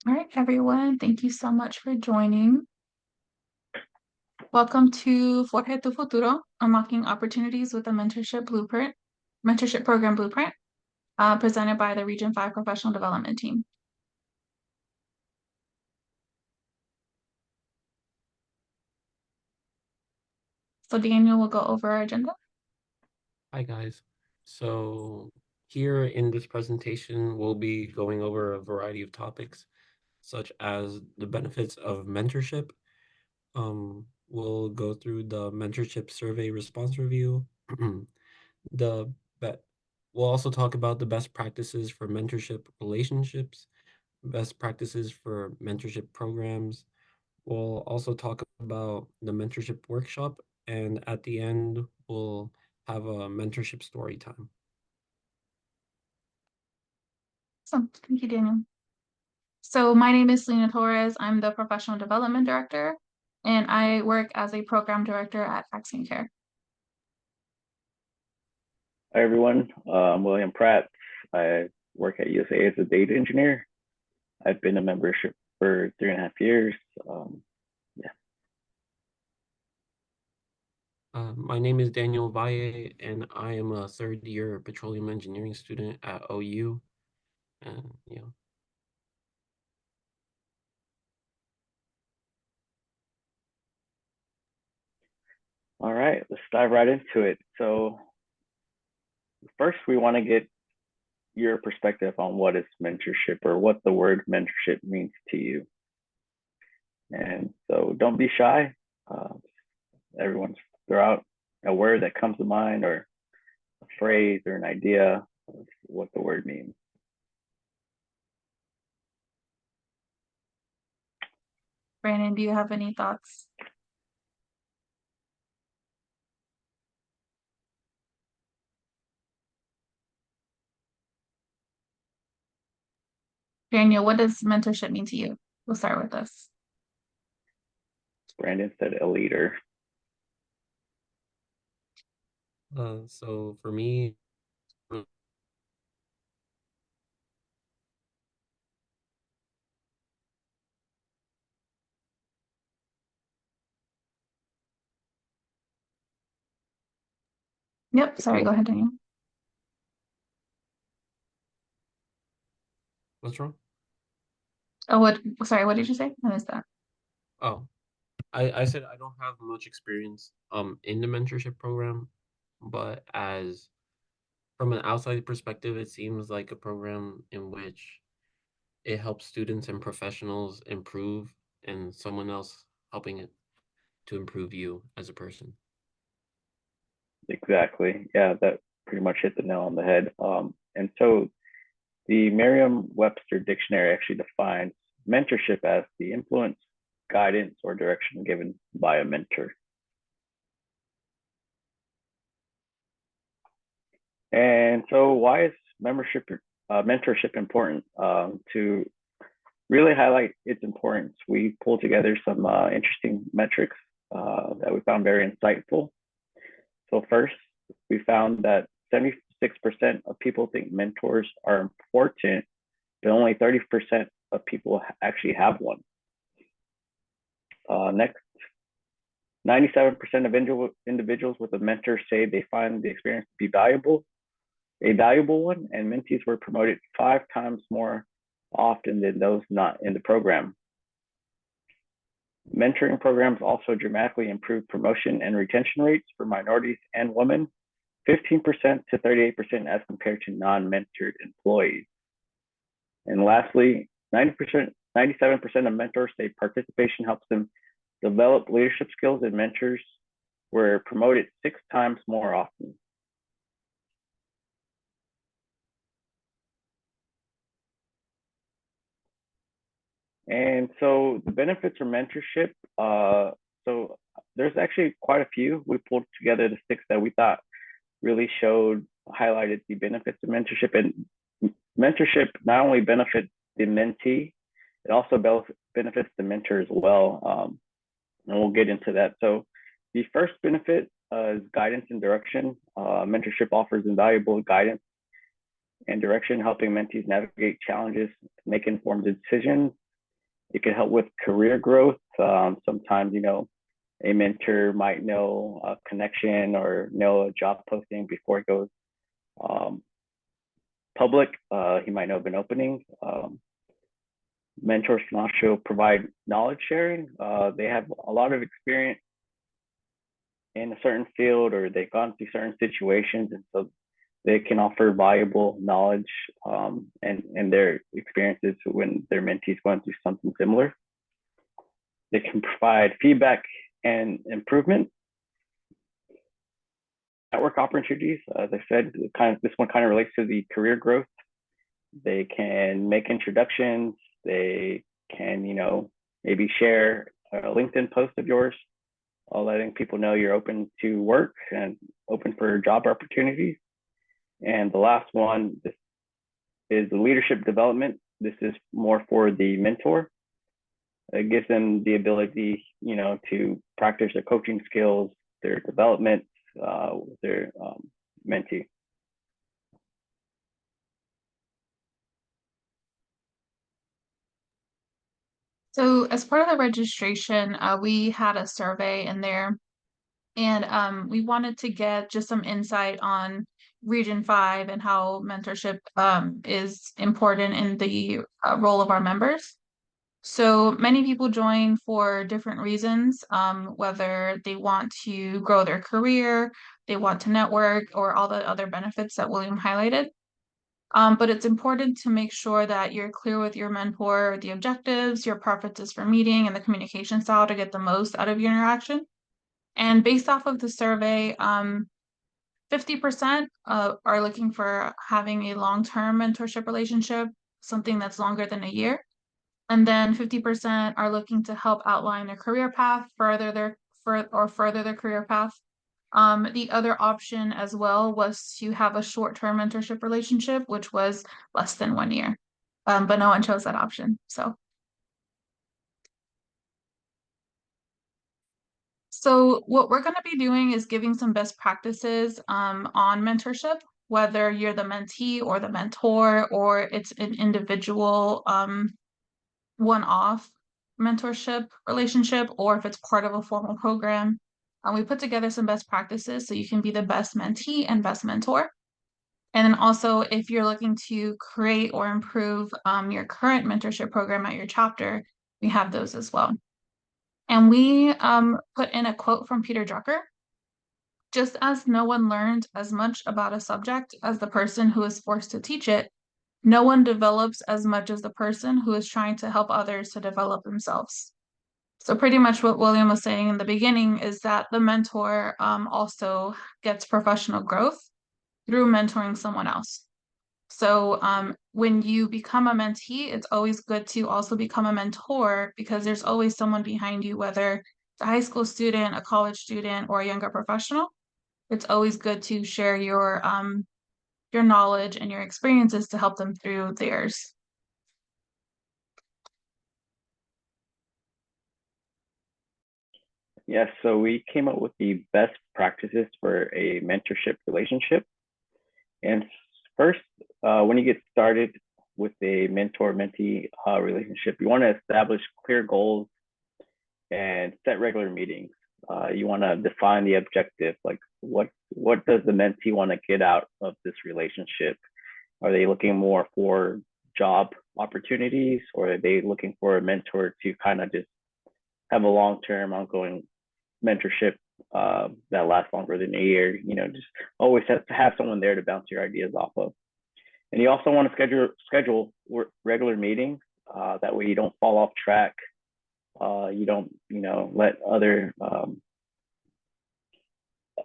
All right, everyone, thank you so much for joining. Welcome to Forja tu Futuro, Unlocking Opportunities with a Mentorship Program Blueprint, presented by the Region 5 Professional Development Team. So Daniel will go over our agenda. Hi guys. So here in this presentation, we'll be going over a variety of topics, such as the benefits of mentorship. We'll go through the mentorship survey response review. The be- we'll also talk about the best practices for mentorship relationships, best practices for mentorship programs. We'll also talk about the mentorship workshop, and at the end, we'll have a mentorship story time. So thank you, Daniel. So my name is Selena Torres. I'm the Professional Development Director, and I work as a Program Director at Vaccine Care. Hi, everyone. I'm William Pratt. I work at USA as a data engineer. I've been a membership for 3.5 years. Yeah. My name is Daniel Valle, and I am a third-year petroleum engineering student at OU. And All right, let's dive right into it. So first, we want to get your perspective on what is mentorship or what the word mentorship means to you. And so don't be shy. Everyone's throw out a word that comes to mind or a phrase or an idea of what the word means. Brandon, do you have any thoughts? Daniel, what does mentorship mean to you? We'll start with this. Brandon said a leader. So for me, Yep, sorry, go ahead, Daniel. what's wrong? Oh, sorry, what did you say? I missed that. Oh, I said I don't have much experience in the mentorship program, but as from an outside perspective, it seems like a program in which it helps students and professionals improve, and someone else helping it to improve you as a person. Exactly. Yeah, that pretty much hit the nail on the head. And so the Merriam-Webster dictionary actually defines mentorship as the influence, guidance, or direction given by a mentor. And so why is mentorship important? To really highlight its importance, we pulled together some interesting metrics that we found very insightful. So first, we found that 76% of people think mentors are important, but only 30% of people actually have one. Next, 97% of individuals with a mentor say they find the experience to be a valuable one, and mentees were promoted 5 times more often than those not in the program. Mentoring programs also dramatically improve promotion and retention rates for minorities and women, 15% to 38% as compared to non-mentored employees. And lastly, 97% of mentors say participation helps them develop leadership skills, and mentors were promoted 6 times more often. And so the benefits of mentorship, so there's actually quite a few. We pulled together the 6 that we thought really highlighted the benefits of mentorship. And mentorship not only benefits the mentee, it also benefits the mentor as well. And we'll get into that. So the first benefit is guidance and direction. Mentorship offers invaluable guidance and direction, helping mentees navigate challenges, make informed decisions, It can help with career growth. Sometimes, a mentor might know a connection or know a job posting before it goes public. He might know of an opening. Mentors can also provide knowledge sharing. They have a lot of experience in a certain field, or they've gone through certain situations, and so they can offer valuable knowledge and their experiences when their mentees going through something similar. They can provide feedback and improvement. Network opportunities, as I said, this one kind of relates to the career growth. They can make introductions. They can, maybe share a LinkedIn post of yours, letting people know you're open to work and open for job opportunities. And the last one, this is the leadership development. This is more for the mentor. It gives them the ability, to practice their coaching skills, their development with their mentee. So as part of the registration, we had a survey in there, and we wanted to get just some insight on Region 5 and how mentorship is important in the role of our members. So many people join for different reasons, whether they want to grow their career, they want to network, or all the other benefits that William highlighted. But it's important to make sure that you're clear with your mentor, the objectives, your preferences for meeting, and the communication style to get the most out of your interaction. And based off of the survey, 50% are looking for having a long-term mentorship relationship, something that's longer than a year. And then 50% are looking to help outline their career path, further their career path. The other option as well was to have a short-term mentorship relationship, which was less than 1 year. But no one chose that option. So what we're going to be doing is giving some best practices on mentorship, whether you're the mentee or the mentor, or it's an individual one-off mentorship relationship, or if it's part of a formal program. We put together some best practices so you can be the best mentee and best mentor. And then also, if you're looking to create or improve your current mentorship program at your chapter, we have those as well. And we put in a quote from Peter Drucker: "Just as no one learns as much about a subject as the person who is forced to teach it, no one develops as much as the person who is trying to help others to develop themselves." So pretty much what William was saying in the beginning is that the mentor also gets professional growth through mentoring someone else. So when you become a mentee, it's always good to also become a mentor, because there's always someone behind you, whether it's a high school student, a college student, or a younger professional. It's always good to share your knowledge and your experiences to help them through theirs. Yes, so we came up with the best practices for a mentorship relationship. And first, when you get started with a mentor-mentee relationship, you want to establish clear goals and set regular meetings. You want to define the objective, like what does the mentee want to get out of this relationship? Are they looking more for job opportunities, or are they looking for a mentor to kind of just have a long-term ongoing mentorship that lasts longer than a year? Just always have to have someone there to bounce your ideas off of. And you also want to schedule regular meetings. That way you don't fall off track. You don't, let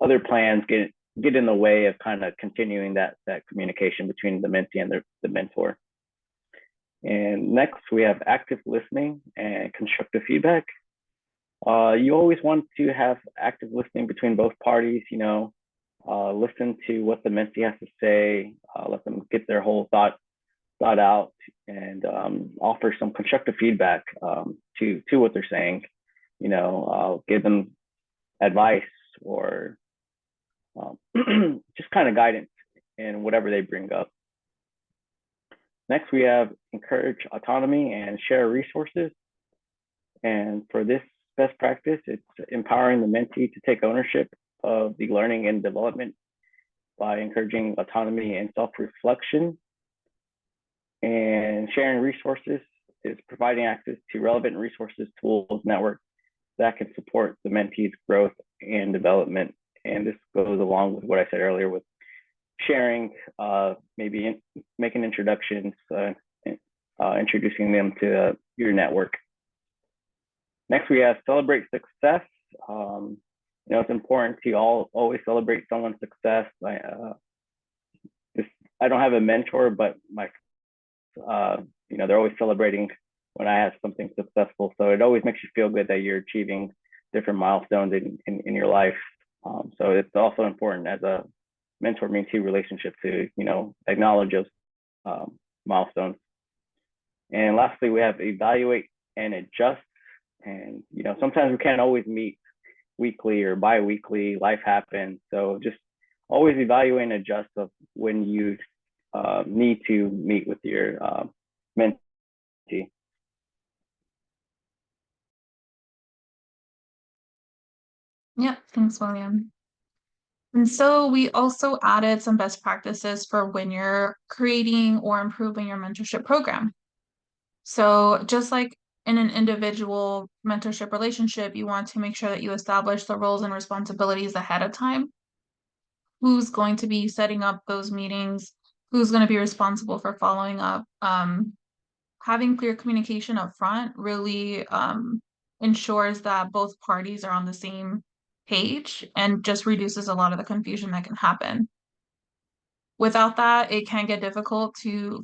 other plans get in the way of kind of continuing that communication between the mentee and the mentor. And next, we have active listening and constructive feedback. You always want to have active listening between both parties. Listen to what the mentee has to say, let them get their whole thought out, and offer some constructive feedback to what they're saying. Give them advice or just kind of guidance in whatever they bring up. Next, we have encourage autonomy and share resources. And for this best practice, it's empowering the mentee to take ownership of the learning and development by encouraging autonomy and self-reflection. And sharing resources is providing access to relevant resources, tools, networks that can support the mentee's growth and development. And this goes along with what I said earlier with sharing, maybe making introductions, introducing them to your network. Next, we have celebrate success. It's important to always celebrate someone's success. I don't have a mentor, but they're always celebrating when I have something successful. So it always makes you feel good that you're achieving different milestones in your life. So it's also important as a mentor-mentee relationship to, acknowledge those milestones. And lastly, we have evaluate and adjust. And, sometimes we can't always meet weekly or bi-weekly, life happens. So just always evaluate and adjust of when you need to meet with your mentee. Yeah, thanks, William. And so we also added some best practices for when you're creating or improving your mentorship program. So just like in an individual mentorship relationship, you want to make sure that you establish the roles and responsibilities ahead of time. Who's going to be setting up those meetings? Who's going to be responsible for following up? Having clear communication up front really ensures that both parties are on the same page and just reduces a lot of the confusion that can happen. Without that, it can get difficult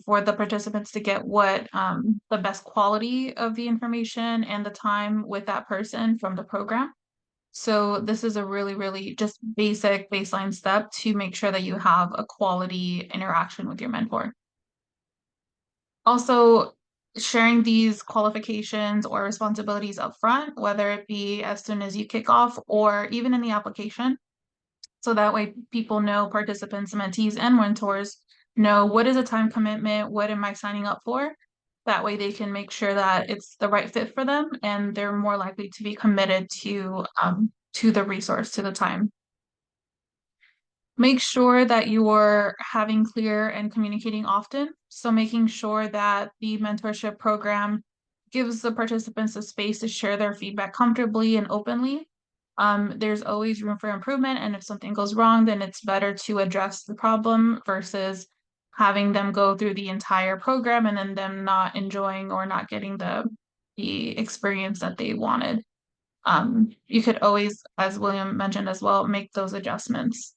for the participants to get what the best quality of the information and the time with that person from the program. So this is a really, really just basic baseline step to make sure that you have a quality interaction with your mentor. Also, sharing these qualifications or responsibilities up front, whether it be as soon as you kick off or even in the application. So that way people know, participants, mentees, and mentors know what is a time commitment, what am I signing up for? That way they can make sure that it's the right fit for them and they're more likely to be committed to the resource, to the time. Make sure that you're having clear and communicating often. So making sure that the mentorship program gives the participants a space to share their feedback comfortably and openly. There's always room for improvement, and if something goes wrong, then it's better to address the problem versus having them go through the entire program and then them not enjoying or not getting the experience that they wanted. You could always, as William mentioned as well, make those adjustments.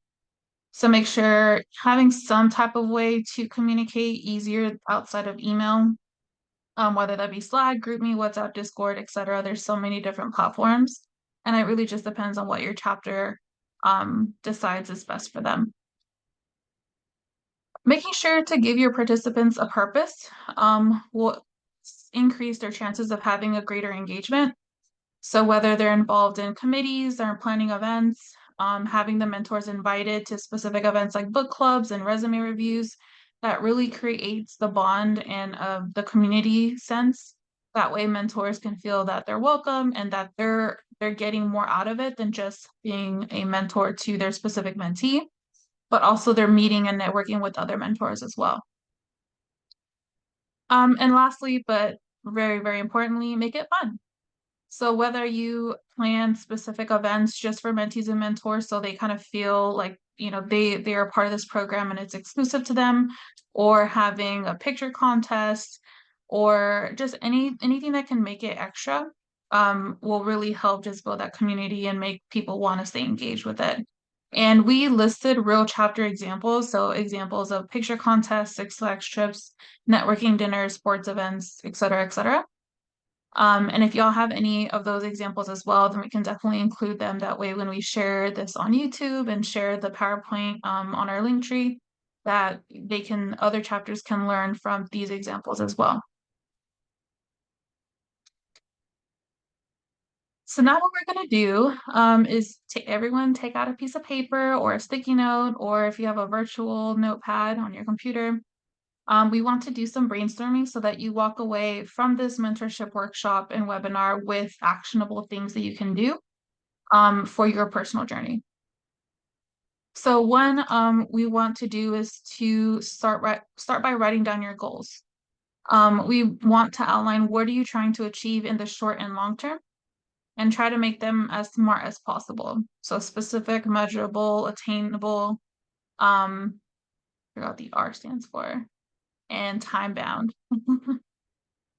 So make sure having some type of way to communicate easier outside of email, whether that be Slack, GroupMe, WhatsApp, Discord, etc. There's so many different platforms, and it really just depends on what your chapter decides is best for them. Making sure to give your participants a purpose will increase their chances of having a greater engagement. So whether they're involved in committees or planning events, having the mentors invited to specific events like book clubs and resume reviews, that really creates the bond and the community sense. That way mentors can feel that they're welcome and that they're getting more out of it than just being a mentor to their specific mentee, but also they're meeting and networking with other mentors as well. And lastly, but very, very importantly, make it fun. So whether you plan specific events just for mentees and mentors so they kind of feel like, they are part of this program and it's exclusive to them, or having a picture contest, or just anything that can make it extra, will really help just build that community and make people want to stay engaged with it. And we listed real chapter examples, so examples of picture contests, Six Flags trips, networking dinners, sports events, et cetera, et cetera. And if y'all have any of those examples as well, then we can definitely include them. That way, when we share this on YouTube and share the PowerPoint on our link tree, that other chapters can learn from these examples as well. So now what we're going to do is everyone take out a piece of paper or a sticky note, or if you have a virtual notepad on your computer, We want to do some brainstorming so that you walk away from this mentorship workshop and webinar with actionable things that you can do for your personal journey. So one we want to do is to start by writing down your goals. We want to outline what are you trying to achieve in the short and long term, and try to make them as smart as possible. So specific, measurable, attainable, I forgot what the R stands for, and time bound.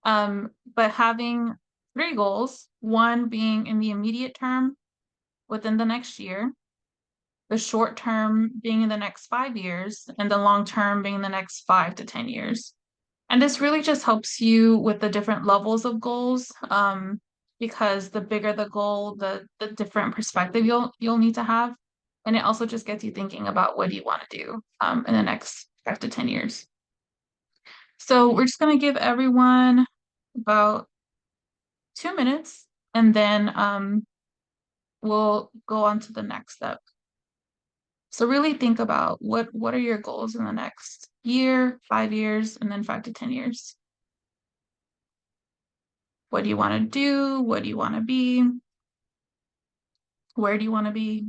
But having 3 goals, one being in the immediate term within the next year, the short term being in the next 5 years, and the long term being the next 5 to 10 years. And this really just helps you with the different levels of goals, because the bigger the goal, the different perspective you'll need to have. And it also just gets you thinking about what do you want to do in the next 5 to 10 years. So we're just going to give everyone about 2 minutes, and then we'll go on to the next step. So really think about what are your goals in the next year, 5 years, and then 5 to 10 years. What do you want to do? What do you want to be? Where do you want to be?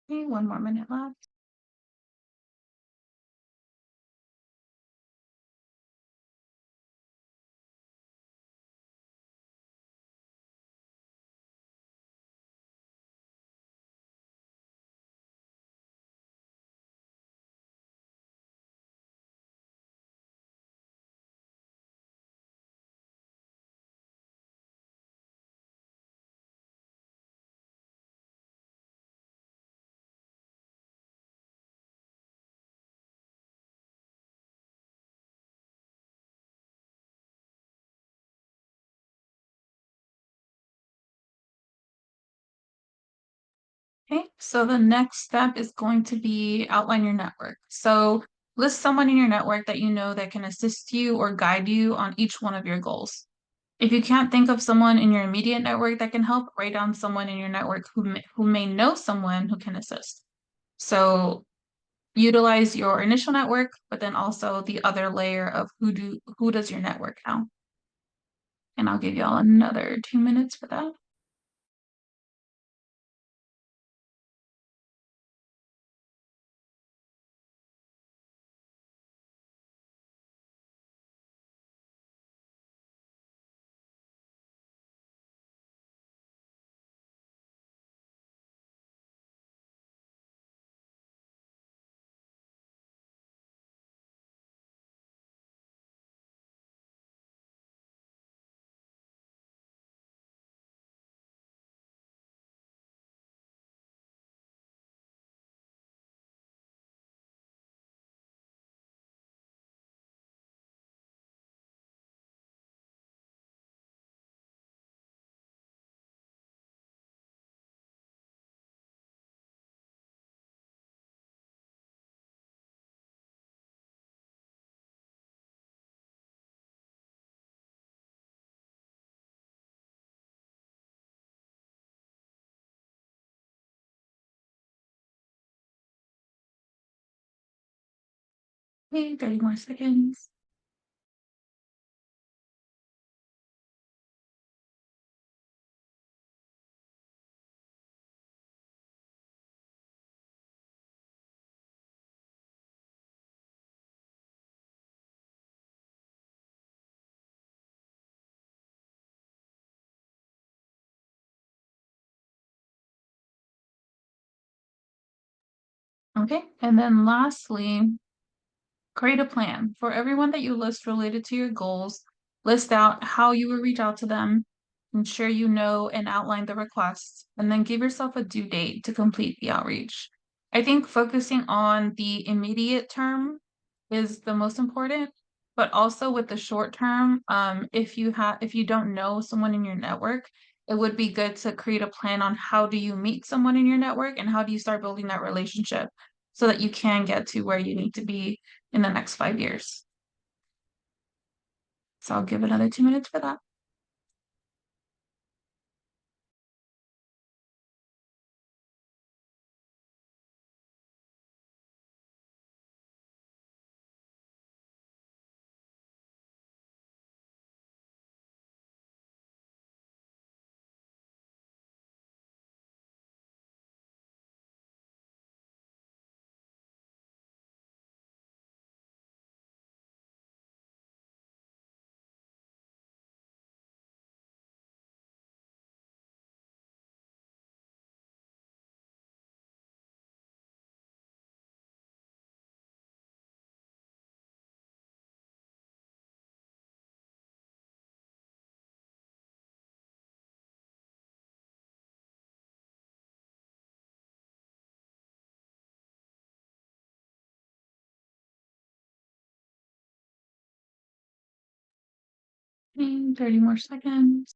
Okay, 1 more minute left. Okay, so the next step is going to be outline your network. So list someone in your network that you know that can assist you or guide you on each one of your goals. If you can't think of someone in your immediate network that can help, write down someone in your network who may know someone who can assist. So utilize your initial network, but then also the other layer of who does your network know. And I'll give you all another 2 minutes for that. Okay, 30 more seconds. Okay, and then lastly, create a plan for everyone that you list related to your goals. List out how you will reach out to them, ensure you know and outline the requests, and then give yourself a due date to complete the outreach. I think focusing on the immediate term is the most important, but also with the short term, if you don't know someone in your network, it would be good to create a plan on how do you meet someone in your network and how do you start building that relationship so that you can get to where you need to be in the next 5 years. So I'll give another 2 minutes for that. And 30 more seconds.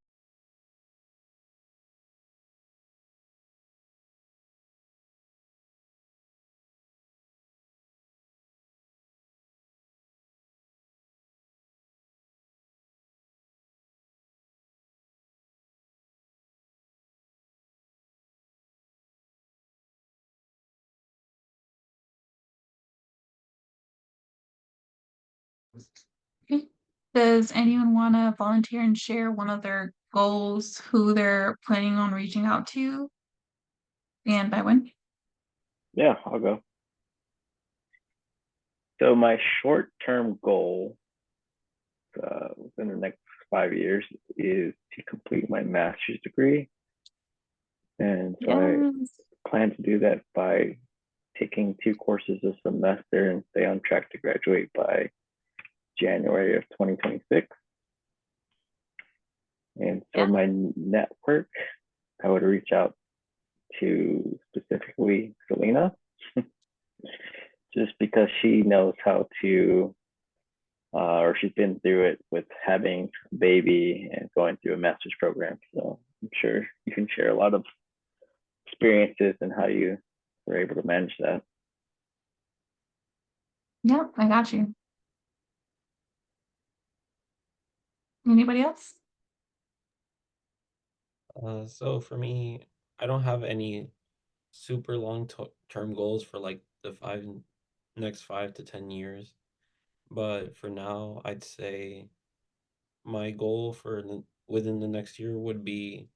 Okay. Does anyone want to volunteer and share one of their goals, who they're planning on reaching out to, and by when? Yeah, I'll go. So my short-term goal within the next 5 years is to complete my master's degree. And so I plan to do that by taking 2 courses a semester and stay on track to graduate by January of 2026. And so my network, I would reach out to specifically Selena, just because she knows how to, or she's been through it with having a baby and going through a master's program. So I'm sure you can share a lot of experiences and how you were able to manage that. Yeah, I got you. Anybody else? So for me, I don't have any super term goals for like the next 5 to 10 years. But for now, I'd say my goal within the next year would be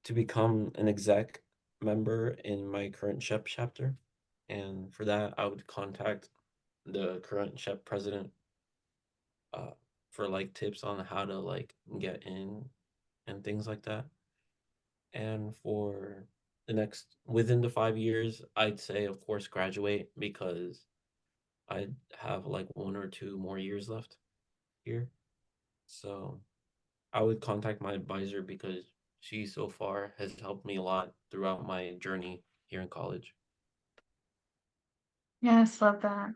to become an exec member in my current SHEP chapter. And for that, I would contact the current SHEP president uh, for like tips on how to like get in and things like that. And for within the 5 years, I'd say, of course, graduate because I have like 1 or 2 more years left here. So I would contact my advisor because she so far has helped me a lot throughout my journey here in college. Yes, love that.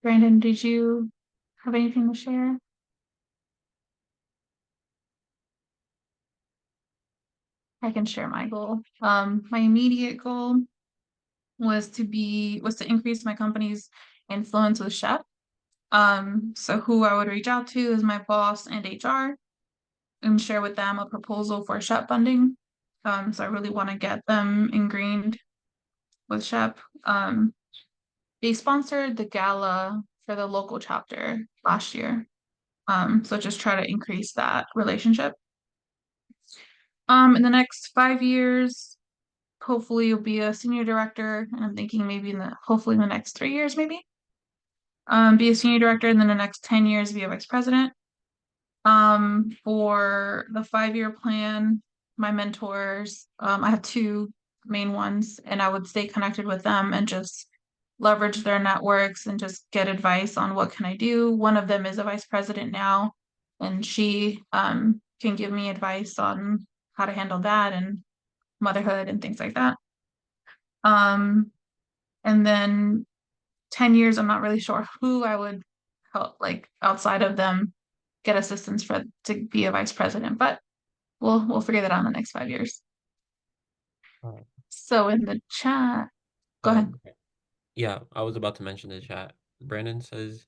Brandon, did you have anything to share? I can share my goal. My immediate goal was to increase my company's influence with Chef. So who I would reach out to is my boss and HR and share with them a proposal for Chef funding. So I really want to get them ingrained with SHEP. They sponsored the gala for the local chapter last year. So just try to increase that relationship. In the next 5 years, hopefully you'll be a senior director, and I'm thinking maybe hopefully in the next 3 years, maybe. Be a senior director, and then the next 10 years be a vice president. For the 5-year plan, my mentors, I have two main ones, and I would stay connected with them and just leverage their networks and just get advice on what can I do. One of them is a vice president now, and she can give me advice on how to handle that and motherhood and things like that. And then 10 years, I'm not really sure who I would help, like outside of them, get assistance to be a vice president, but we'll figure that out in the next 5 years. Uh, So in the chat, go ahead. Yeah, I was about to mention the chat. Brandon says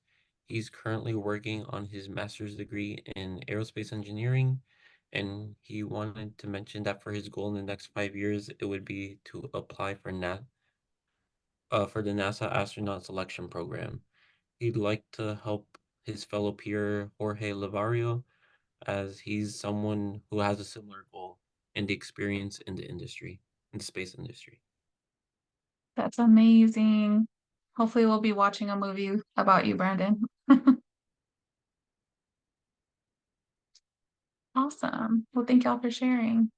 he's currently working on his master's degree in aerospace engineering, and he wanted to mention that for his goal in the next 5 years, it would be to apply for for the NASA astronaut selection program. He'd like to help his fellow peer Jorge Lavario, as he's someone who has a similar goal and the experience in the space industry. That's amazing. Hopefully we'll be watching a movie about you, Brandon. Awesome. Well, thank y'all for sharing.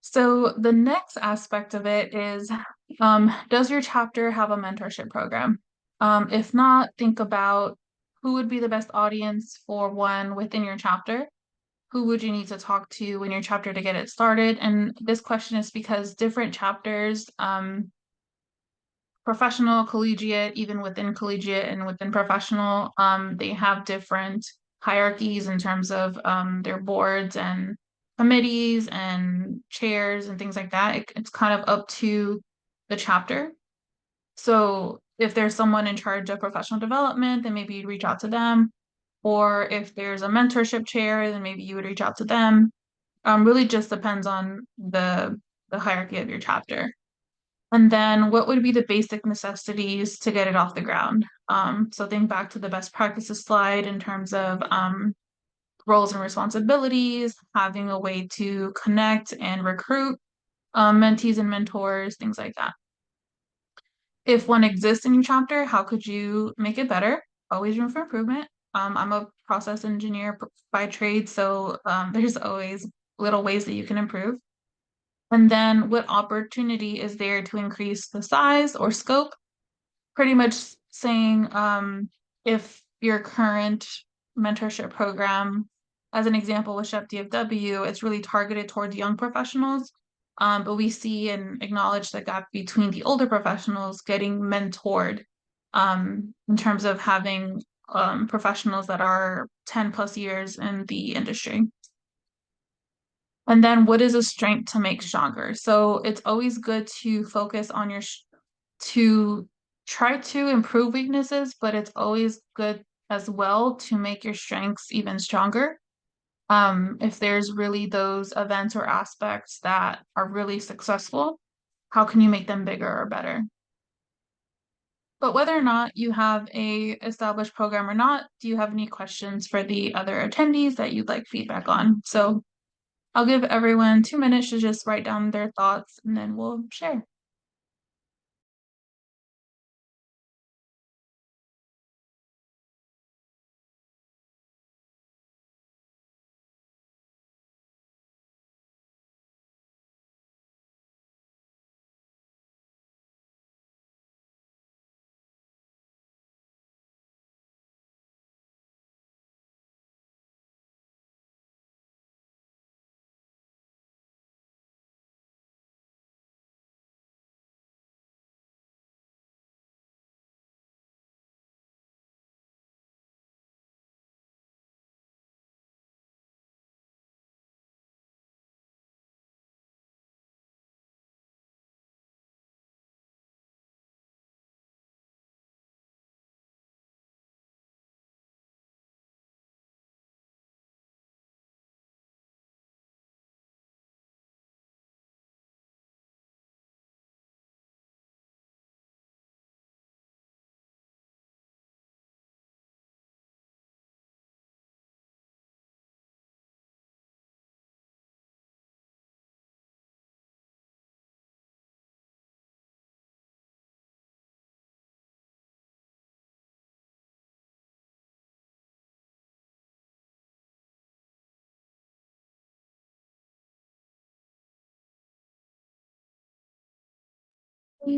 So the next aspect of it is, does your chapter have a mentorship program? If not, think about who would be the best audience for one within your chapter. Who would you need to talk to in your chapter to get it started? And this question is because different chapters, professional, collegiate, even within collegiate and within professional, they have different hierarchies in terms of their boards and committees and chairs and things like that. It's kind of up to the chapter. So if there's someone in charge of professional development, then maybe you'd reach out to them. Or if there's a mentorship chair, then maybe you would reach out to them. Really just depends on the hierarchy of your chapter. And then what would be the basic necessities to get it off the ground? So think back to the best practices slide in terms of roles and responsibilities, having a way to connect and recruit mentees and mentors, things like that. If one exists in your chapter, how could you make it better? Always room for improvement. I'm a process engineer by trade, so there's always little ways that you can improve. And then what opportunity is there to increase the size or scope? Pretty much saying if your current mentorship program, as an example with SHEP DFW, it's really targeted towards young professionals. But we see and acknowledge the gap between the older professionals getting mentored in terms of having professionals that are 10 plus years in the industry. And then what is a strength to make stronger? So it's always good to focus on to try to improve weaknesses, but it's always good as well to make your strengths even stronger. If there's really those events or aspects that are really successful, how can you make them bigger or better? But whether or not you have a established program or not, do you have any questions for the other attendees that you'd like feedback on? So I'll give everyone 2 minutes to just write down their thoughts and then we'll share.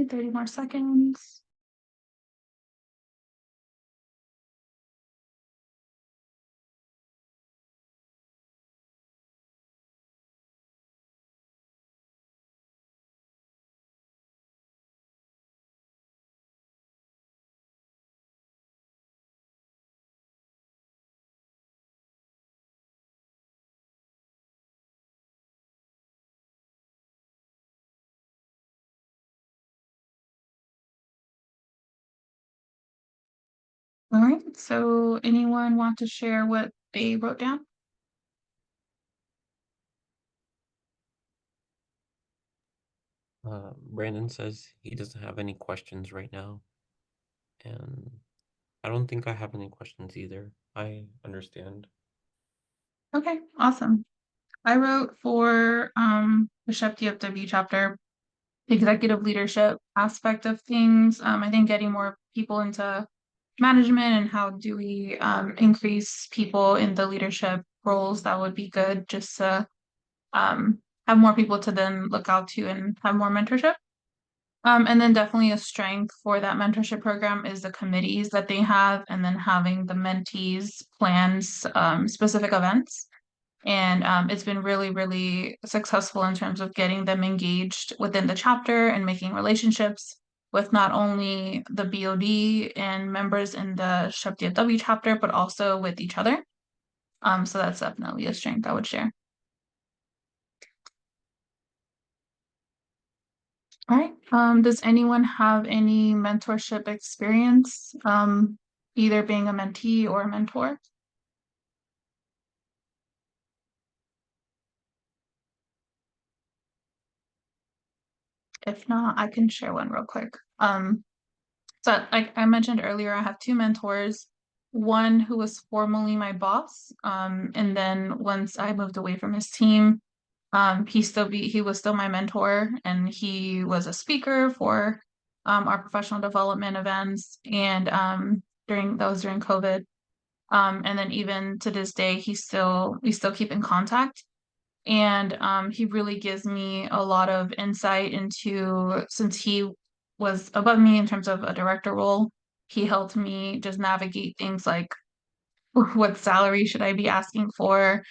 30 more seconds. All right, so anyone want to share what they wrote down? Brandon says he doesn't have any questions right now, and I don't think I have any questions either. I understand. Okay, awesome. I wrote for the SHPE chapter, executive leadership aspect of things. I think getting more people into management and how do we increase people in the leadership roles, that would be good just to have more people to then look out to and have more mentorship. And then definitely a strength for that mentorship program is the committees that they have, and then having the mentees plans specific events. And it's been really, really successful in terms of getting them engaged within the chapter and making relationships with not only the BOD and members in the SHPE chapter, but also with each other. So that's definitely a strength I would share. All right. Does anyone have any mentorship experience, either being a mentee or a mentor? If not, I can share one real quick. So like I mentioned earlier, I have two mentors, one who was formerly my boss, and then once I moved away from his team, he was still my mentor, and he was a speaker for our professional development events, and during COVID. And then even to this day, we still keep in contact. And he really gives me a lot of insight into, since he was above me in terms of a director role, he helped me just navigate things like what salary should I be asking for?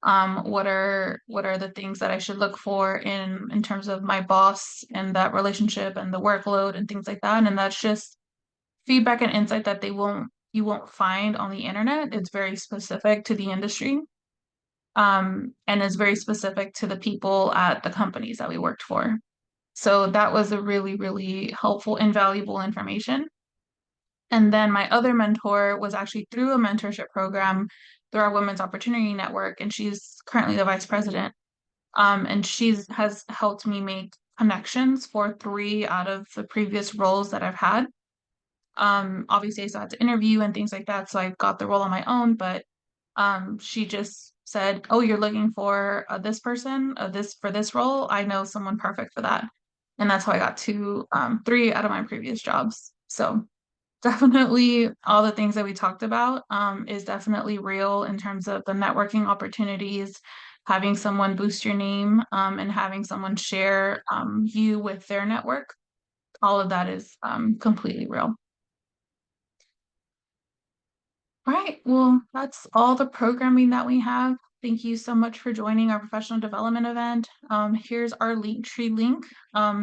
What are the things that I should look for in terms of my boss and that relationship and the workload and things like that. And that's just feedback and insight that you won't find on the internet. It's very specific to the industry. And is very specific to the people at the companies that we worked for. So that was a really, really helpful and valuable information. And then my other mentor was actually through a mentorship program through our Women's Opportunity Network, and she's currently the vice president. And has helped me make connections for 3 out of the previous roles that I've had. Obviously, I still had to interview and things like that, so I got the role on my own, but she just said, "Oh, you're looking for this person, this for this role. I know someone perfect for that." And that's how I got to 3 out of my previous jobs. So definitely all the things that we talked about is definitely real in terms of the networking opportunities, having someone boost your name, and having someone share you with their network. All of that is completely real. All right, well, that's all the programming that we have. Thank you so much for joining our professional development event. Here's our Linktree link.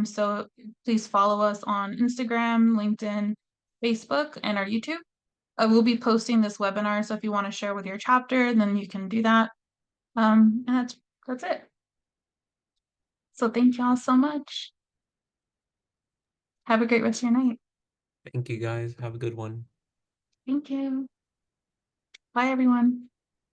So please follow us on Instagram, LinkedIn, Facebook, and our YouTube. We'll be posting this webinar, so if you want to share with your chapter, then you can do that. And that's it. So thank y'all so much. Have a great rest of your night. Thank you guys. Have a good one. Thank you. Bye, everyone.